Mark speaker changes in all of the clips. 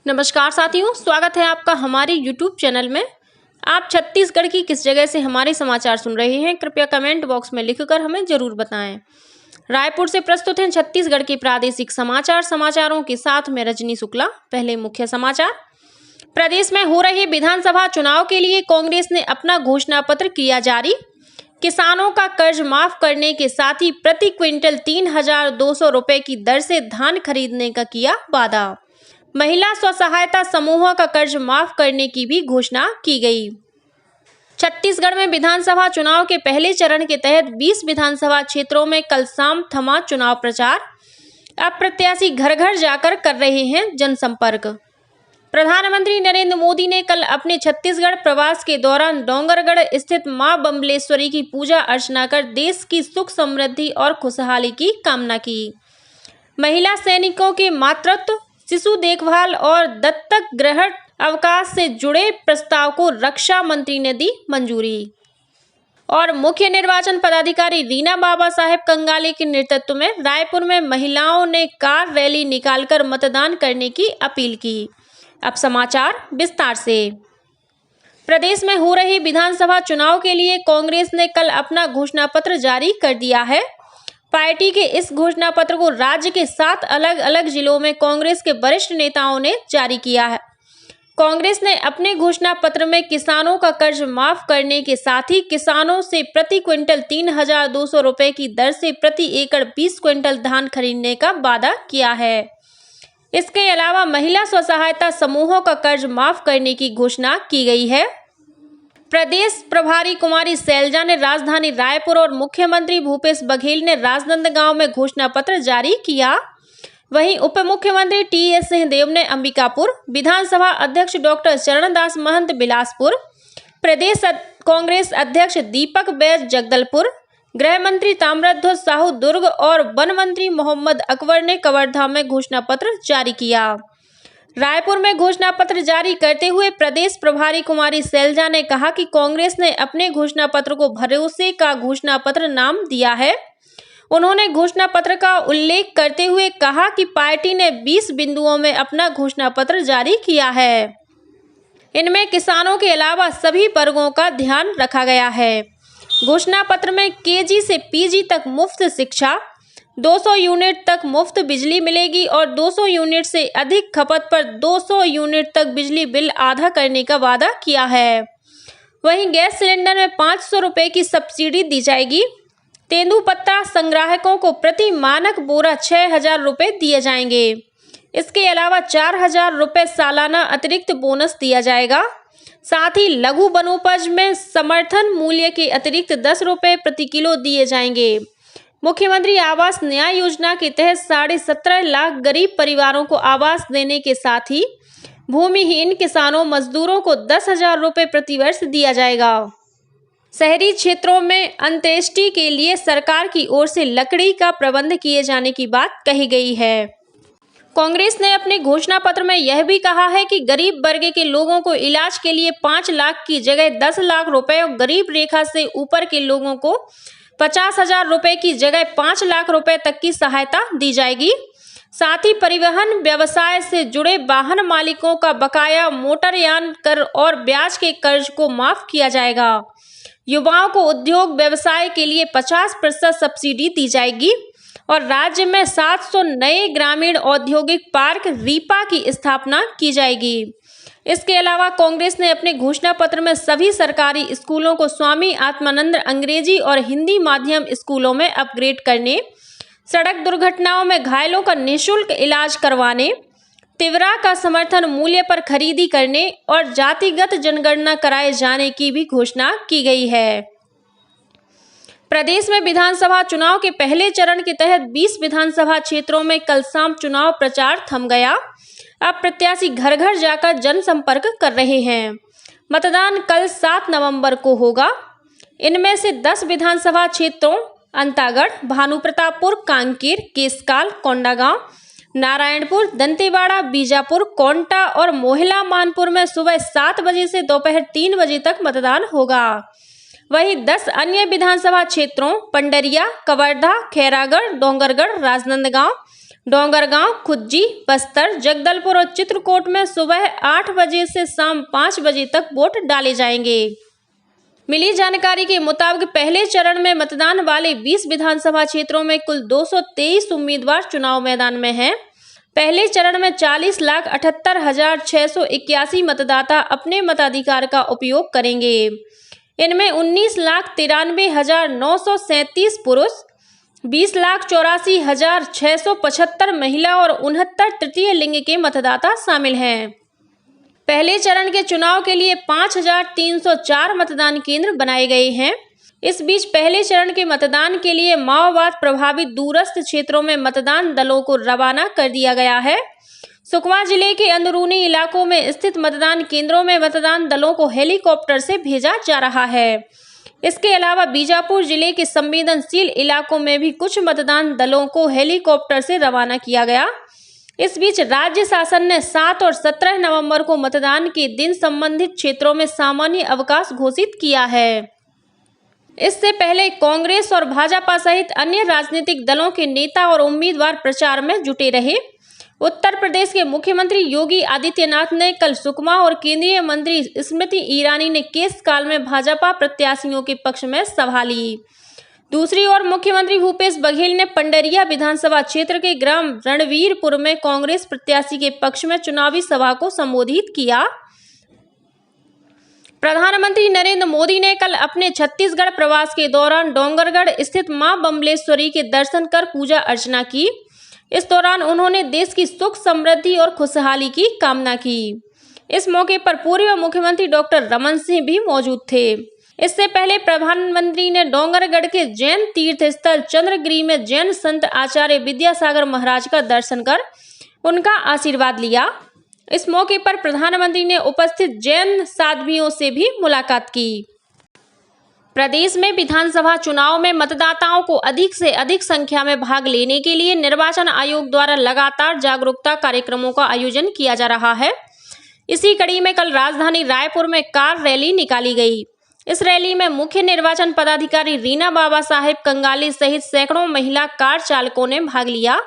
Speaker 1: नमस्कार साथियों, स्वागत है आपका हमारे YouTube चैनल में। आप छत्तीसगढ़ की किस जगह से हमारे समाचार सुन रहे हैं, कृपया कमेंट बॉक्स में लिखकर हमें जरूर बताएं। रायपुर से प्रस्तुत हैं छत्तीसगढ़ के प्रादेशिक समाचारों के साथ में रजनी शुक्ला। पहले मुख्य समाचार। प्रदेश में हो रहे विधानसभा चुनाव के लिए कांग्रेस ने अपना घोषणा पत्र किया जारी। किसानों का कर्ज माफ करने के साथ ही प्रति क्विंटल 3,200 रुपए की दर से धान खरीदने का किया वादा। महिला स्व सहायता समूहों का कर्ज माफ करने की भी घोषणा की गई। छत्तीसगढ़ में विधानसभा चुनाव के पहले चरण के तहत 20 विधानसभा क्षेत्रों में कल शाम थमा चुनाव प्रचार। अब प्रत्याशी घर घर जाकर कर रहे हैं जनसंपर्क। प्रधानमंत्री नरेंद्र मोदी ने कल अपने छत्तीसगढ़ प्रवास के दौरान डोंगरगढ़ स्थित मां बम्बलेश्वरी की पूजा अर्चना कर देश की सुख समृद्धि और खुशहाली की कामना की। महिला सैनिकों के मातृत्व, शिशु देखभाल और दत्तक ग्रहण अवकाश से जुड़े प्रस्ताव को रक्षा मंत्री ने दी मंजूरी। और मुख्य निर्वाचन पदाधिकारी रीना बाबा साहेब कंगाले के नेतृत्व में रायपुर में महिलाओं ने कार रैली निकालकर मतदान करने की अपील की। अब समाचार विस्तार से। प्रदेश में हो रहे विधानसभा चुनाव के लिए कांग्रेस ने कल अपना घोषणा पत्र जारी कर दिया है। पार्टी के इस घोषणा पत्र को राज्य के 7 अलग अलग जिलों में कांग्रेस के वरिष्ठ नेताओं ने जारी किया है। कांग्रेस ने अपने घोषणा पत्र में किसानों का कर्ज माफ करने के साथ ही किसानों से प्रति क्विंटल 3,200 रुपए की दर से प्रति एकड़ 20 क्विंटल धान खरीदने का वादा किया है। इसके अलावा महिला स्व सहायता समूहों का कर्ज माफ करने की घोषणा की गई है। प्रदेश प्रभारी कुमारी शैलजा ने राजधानी रायपुर और मुख्यमंत्री भूपेश बघेल ने राजनांदगांव में घोषणा पत्र जारी किया। वहीं उप मुख्यमंत्री टी.एस. सिंहदेव ने अंबिकापुर, विधानसभा अध्यक्ष डॉक्टर चरणदास महंत बिलासपुर, प्रदेश कांग्रेस अध्यक्ष दीपक बैज जगदलपुर, गृह मंत्री ताम्रध्वज साहू दुर्ग और वन मंत्री मोहम्मद अकबर ने कवर्धा में घोषणा पत्र जारी किया। रायपुर में घोषणा पत्र जारी करते हुए प्रदेश प्रभारी कुमारी शैलजा ने कहा कि कांग्रेस ने अपने घोषणा पत्र को भरोसे का घोषणा पत्र नाम दिया है। उन्होंने घोषणा पत्र का उल्लेख करते हुए कहा कि पार्टी ने 20 बिंदुओं में अपना घोषणा पत्र जारी किया है। इनमें किसानों के अलावा सभी वर्गों का ध्यान रखा गया है। घोषणा पत्र में केजी से पीजी तक मुफ्त शिक्षा, 200 यूनिट तक मुफ्त बिजली मिलेगी और 200 यूनिट से अधिक खपत पर 200 यूनिट तक बिजली बिल आधा करने का वादा किया है। वहीं गैस सिलेंडर में 500 रुपए की सब्सिडी दी जाएगी। तेंदुपत्ता संग्राहकों को प्रति मानक बोरा 6,000 रुपए दिए जाएंगे। इसके अलावा 4,000 रुपए सालाना अतिरिक्त बोनस दिया जाएगा। साथ ही लघु वनोपज में समर्थन मूल्य के अतिरिक्त 10 रुपए प्रति किलो दिए जाएंगे। मुख्यमंत्री आवास न्याय योजना के तहत 17.5 लाख गरीब परिवारों को आवास देने के साथ ही भूमिहीन किसानों मजदूरों को 10,000 रुपए प्रति वर्ष दिया जाएगा। शहरी क्षेत्रों में अंत्येष्टि के लिए सरकार की ओर से लकड़ी का प्रबंध किए जाने की बात कही गई है। कांग्रेस ने अपने घोषणा पत्र में यह भी कहा है कि गरीब वर्ग के लोगों को इलाज के लिए 5 लाख की जगह 10 लाख रुपए और गरीब रेखा से ऊपर के लोगों को 50,000 रुपए की जगह 5 लाख रुपए तक की सहायता दी जाएगी। साथ ही परिवहन व्यवसाय से जुड़े वाहन मालिकों का बकाया मोटरयान कर और ब्याज के कर्ज को माफ किया जाएगा। युवाओं को उद्योग व्यवसाय के लिए 50% सब्सिडी दी जाएगी और राज्य में 700 नए ग्रामीण औद्योगिक पार्क रीपा की स्थापना की जाएगी। इसके अलावा कांग्रेस ने अपने घोषणा पत्र में सभी सरकारी स्कूलों को स्वामी आत्मानंद अंग्रेजी और हिंदी माध्यम स्कूलों में अपग्रेड करने, सड़क दुर्घटनाओं में घायलों का निःशुल्क इलाज करवाने, तिवरा का समर्थन मूल्य पर खरीदी करने और जातिगत जनगणना कराए जाने की भी घोषणा की गई है। प्रदेश में विधानसभा चुनाव के पहले चरण के तहत 20 विधानसभा क्षेत्रों में कल शाम चुनाव प्रचार थम गया। अब प्रत्याशी घर घर जाकर जनसंपर्क कर रहे हैं। मतदान कल 7 नवंबर को होगा। इनमें से 10 विधानसभा क्षेत्रों अंतागढ़, भानुप्रतापपुर, कांकेर, केशकाल, कोंडागांव, नारायणपुर, दंतेवाड़ा, बीजापुर, कोंटा और मोहला मानपुर में सुबह 7 बजे से दोपहर 3 बजे तक मतदान होगा। वहीं 10 अन्य विधानसभा क्षेत्रों पंडरिया, कवर्धा, खैरागढ़, डोंगरगढ़, राजनांदगांव, डोंगरगांव, खुज्जी, बस्तर, जगदलपुर और चित्रकूट में सुबह 8 बजे से शाम 5 बजे तक वोट डाले जाएंगे। मिली जानकारी के मुताबिक पहले चरण में मतदान वाले 20 विधानसभा क्षेत्रों में कुल 223 उम्मीदवार चुनाव मैदान में हैं। पहले चरण में 40,78,681 मतदाता अपने मताधिकार का उपयोग करेंगे। इनमें 19,93,937 पुरुष, 20,84,675 महिला और 69 तृतीय लिंग के मतदाता शामिल हैं। पहले चरण के चुनाव के लिए 5,304 मतदान केंद्र बनाए गए हैं। इस बीच पहले चरण के मतदान के लिए माओवाद प्रभावित दूरस्थ क्षेत्रों में मतदान दलों को रवाना कर दिया गया है। सुकमा जिले के अंदरूनी इलाकों में स्थित मतदान केंद्रों में मतदान दलों को हेलीकॉप्टर से भेजा जा रहा है। इसके अलावा बीजापुर जिले के संवेदनशील इलाकों में भी कुछ मतदान दलों को हेलीकॉप्टर से रवाना किया गया। इस बीच राज्य शासन ने 7 और 17 नवंबर को मतदान के दिन संबंधित क्षेत्रों में सामान्य अवकाश घोषित किया है। इससे पहले कांग्रेस और भाजपा सहित अन्य राजनीतिक दलों के नेता और उम्मीदवार प्रचार में जुटे रहे। उत्तर प्रदेश के मुख्यमंत्री योगी आदित्यनाथ ने कल सुकमा और केंद्रीय मंत्री स्मृति ईरानी ने केशकाल में भाजपा प्रत्याशियों के पक्ष में सभा ली। दूसरी ओर मुख्यमंत्री भूपेश बघेल ने पंडरिया विधानसभा क्षेत्र के ग्राम रणवीरपुर में कांग्रेस प्रत्याशी के पक्ष में चुनावी सभा को संबोधित किया। प्रधानमंत्री नरेंद्र मोदी ने कल अपने छत्तीसगढ़ प्रवास के दौरान डोंगरगढ़ स्थित मां बम्लेश्वरी के दर्शन कर पूजा अर्चना की। इस दौरान उन्होंने देश की सुख समृद्धि और खुशहाली की कामना की। इस मौके पर पूर्व मुख्यमंत्री डॉक्टर रमन सिंह भी मौजूद थे। इससे पहले प्रधानमंत्री ने डोंगरगढ़ के जैन तीर्थ स्थल चंद्रगिरी में जैन संत आचार्य विद्यासागर महाराज का दर्शन कर उनका आशीर्वाद लिया। इस मौके पर प्रधानमंत्री ने उपस्थित जैन साध्वियों से भी मुलाकात की। प्रदेश में विधानसभा चुनाव में मतदाताओं को अधिक से अधिक संख्या में भाग लेने के लिए निर्वाचन आयोग द्वारा लगातार जागरूकता कार्यक्रमों का आयोजन किया जा रहा है। इसी कड़ी में कल राजधानी रायपुर में कार रैली निकाली गई। इस रैली में मुख्य निर्वाचन पदाधिकारी रीना बाबा साहेब कंगाली सहित सैकड़ों महिला कार चालकों ने भाग लिया।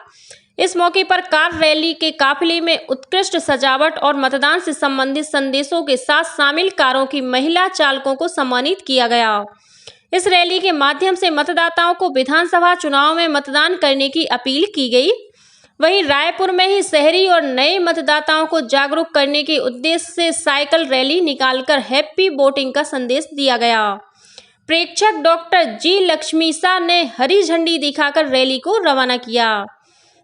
Speaker 1: इस मौके पर कार रैली के काफिले में उत्कृष्ट सजावट और मतदान से संबंधित संदेशों के साथ शामिल कारों की महिला चालकों को सम्मानित किया गया। इस रैली के माध्यम से मतदाताओं को विधानसभा चुनाव में मतदान करने की अपील की गई। वहीं रायपुर में ही शहरी और नए मतदाताओं को जागरूक करने के उद्देश्य से साइकिल रैली निकालकर हैप्पी वोटिंग का संदेश दिया गया। प्रेक्षक डॉक्टर जी लक्ष्मीसा ने हरी झंडी दिखाकर रैली को रवाना किया।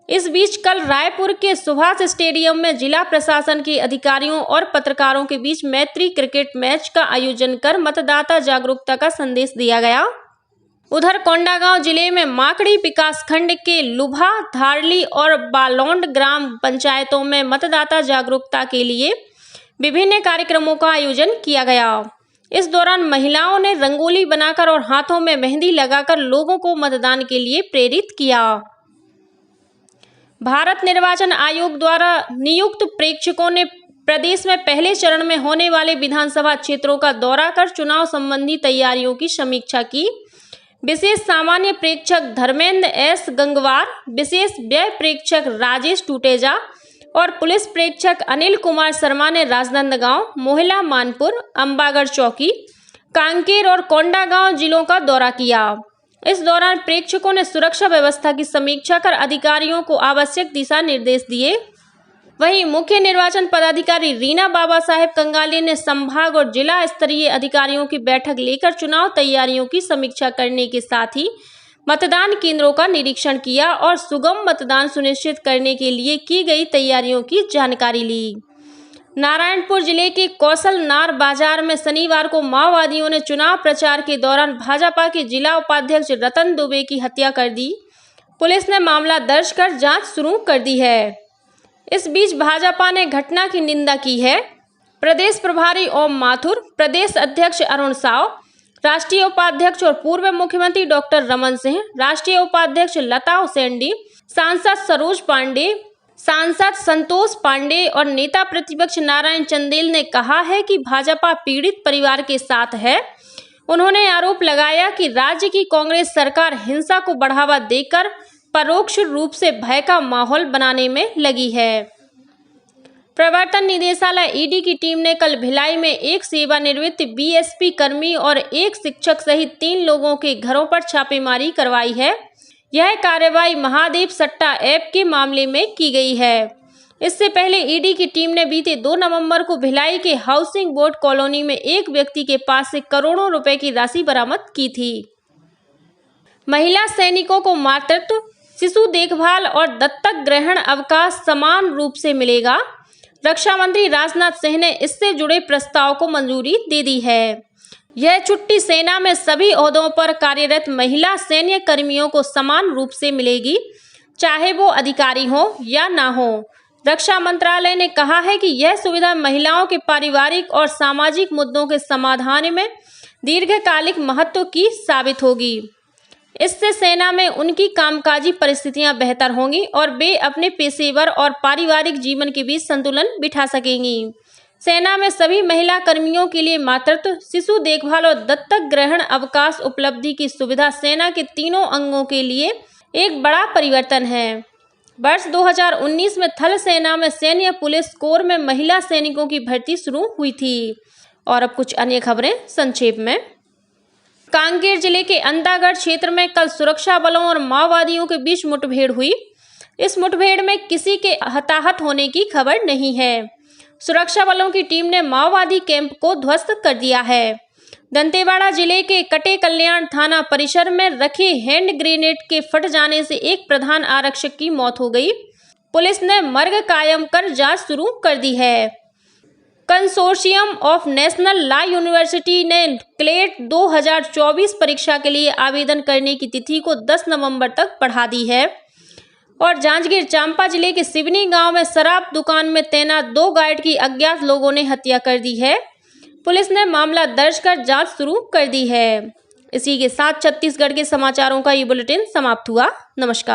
Speaker 1: इस बीच कल रायपुर के सुभाष स्टेडियम में जिला प्रशासन के अधिकारियों और पत्रकारों के बीच मैत्री क्रिकेट मैच का आयोजन कर मतदाता जागरूकता का संदेश दिया गया। उधर कोंडागांव जिले में माकड़ी विकासखंड के लुभा, धारली और बालोंड ग्राम पंचायतों में मतदाता जागरूकता के लिए विभिन्न कार्यक्रमों का आयोजन किया गया। इस दौरान महिलाओं ने रंगोली बनाकर और हाथों में मेहंदी लगाकर लोगों को मतदान के लिए प्रेरित किया। भारत निर्वाचन आयोग द्वारा नियुक्त प्रेक्षकों ने प्रदेश में पहले चरण में होने वाले विधानसभा क्षेत्रों का दौरा कर चुनाव संबंधी तैयारियों की समीक्षा की। विशेष सामान्य प्रेक्षक धर्मेंद्र एस गंगवार, विशेष व्यय प्रेक्षक राजेश टूटेजा और पुलिस प्रेक्षक अनिल कुमार शर्मा ने राजनांदगांव, मोहला मानपुर, अंबागढ़ चौकी, कांकेर और कोंडागांव जिलों का दौरा किया। इस दौरान प्रेक्षकों ने सुरक्षा व्यवस्था की समीक्षा कर अधिकारियों को आवश्यक दिशा निर्देश दिए। वहीं मुख्य निर्वाचन पदाधिकारी रीना बाबा साहेब कंगाली ने संभाग और जिला स्तरीय अधिकारियों की बैठक लेकर चुनाव तैयारियों की समीक्षा करने के साथ ही मतदान केंद्रों का निरीक्षण किया और सुगम मतदान सुनिश्चित करने के लिए की गई तैयारियों की जानकारी ली। नारायणपुर जिले के कौशलनार बाजार में शनिवार को माओवादियों ने चुनाव प्रचार के दौरान भाजपा के जिला उपाध्यक्ष रतन दुबे की हत्या कर दी। पुलिस ने मामला दर्ज कर जांच शुरू कर दी है। इस बीच भाजपा ने घटना की निंदा की है। प्रदेश प्रभारी ओम माथुर, प्रदेश अध्यक्ष अरुण साव, राष्ट्रीय उपाध्यक्ष और पूर्व मुख्यमंत्री डॉक्टर रमन सिंह, राष्ट्रीय उपाध्यक्ष लता उसेंडी, सांसद सरोज पांडे, सांसद संतोष पांडे और नेता प्रतिपक्ष नारायण चंदेल ने कहा है कि भाजपा पीड़ित परिवार के साथ है। उन्होंने आरोप लगाया कि राज्य की कांग्रेस सरकार हिंसा को बढ़ावा देकर परोक्ष रूप से भय का माहौल बनाने में लगी है। प्रवर्तन निदेशालय ईडी की टीम ने कल भिलाई में एक सेवानिवृत्त बीएसपी कर्मी और एक शिक्षक सहित 3 लोगों के घरों पर छापेमारी करवाई है। यह कार्रवाई महादेव सट्टा ऐप के मामले में की गई है। इससे पहले ईडी की टीम ने बीते 2 नवंबर को भिलाई के हाउसिंग बोर्ड कॉलोनी में एक व्यक्ति के पास से करोड़ों रुपए की राशि बरामद की थी। महिला सैनिकों को मातृत्व, शिशु देखभाल और दत्तक ग्रहण अवकाश समान रूप से मिलेगा। रक्षा मंत्री राजनाथ सिंह ने इससे जुड़े प्रस्ताव को मंजूरी दे दी है। यह छुट्टी सेना में सभी ओहदों पर कार्यरत महिला सैन्य कर्मियों को समान रूप से मिलेगी, चाहे वो अधिकारी हो या ना हो। रक्षा मंत्रालय ने कहा है कि यह सुविधा महिलाओं के पारिवारिक और सामाजिक मुद्दों के समाधान में दीर्घकालिक महत्व की साबित होगी। इससे सेना में उनकी कामकाजी परिस्थितियां बेहतर होंगी और वे अपने पेशेवर और पारिवारिक जीवन के बीच संतुलन बिठा सकेंगी। सेना में सभी महिला कर्मियों के लिए मातृत्व, शिशु देखभाल और दत्तक ग्रहण अवकाश उपलब्धि की सुविधा सेना के तीनों अंगों के लिए एक बड़ा परिवर्तन है। वर्ष 2019 में थल सेना में सैन्य पुलिस कोर में महिला सैनिकों की भर्ती शुरू हुई थी। और अब कुछ अन्य खबरें संक्षेप में। कांकेर जिले के अंतागढ़ क्षेत्र में कल सुरक्षा बलों और माओवादियों के बीच मुठभेड़ हुई। इस मुठभेड़ में किसी के हताहत होने की खबर नहीं है। सुरक्षा बलों की टीम ने माओवादी कैंप को ध्वस्त कर दिया है। दंतेवाड़ा जिले के कटे कल्याण थाना परिसर में रखे हैंड ग्रेनेड के फट जाने से एक प्रधान आरक्षक की मौत हो गई। पुलिस ने मर्ग कायम कर जांच शुरू कर दी है। Consortium of national law university ने क्लेट 2024 परीक्षा के लिए आवेदन करने की तिथि को 10 नवंबर तक बढ़ा दी है। और जांजगीर चांपा जिले के सिवनी गांव में शराब दुकान में तैनात 2 गार्ड की अज्ञात लोगों ने हत्या कर दी है। पुलिस ने मामला दर्ज कर जांच शुरू कर दी है। इसी के साथ छत्तीसगढ़ के समाचारों का ये बुलेटिन समाप्त हुआ। नमस्कार।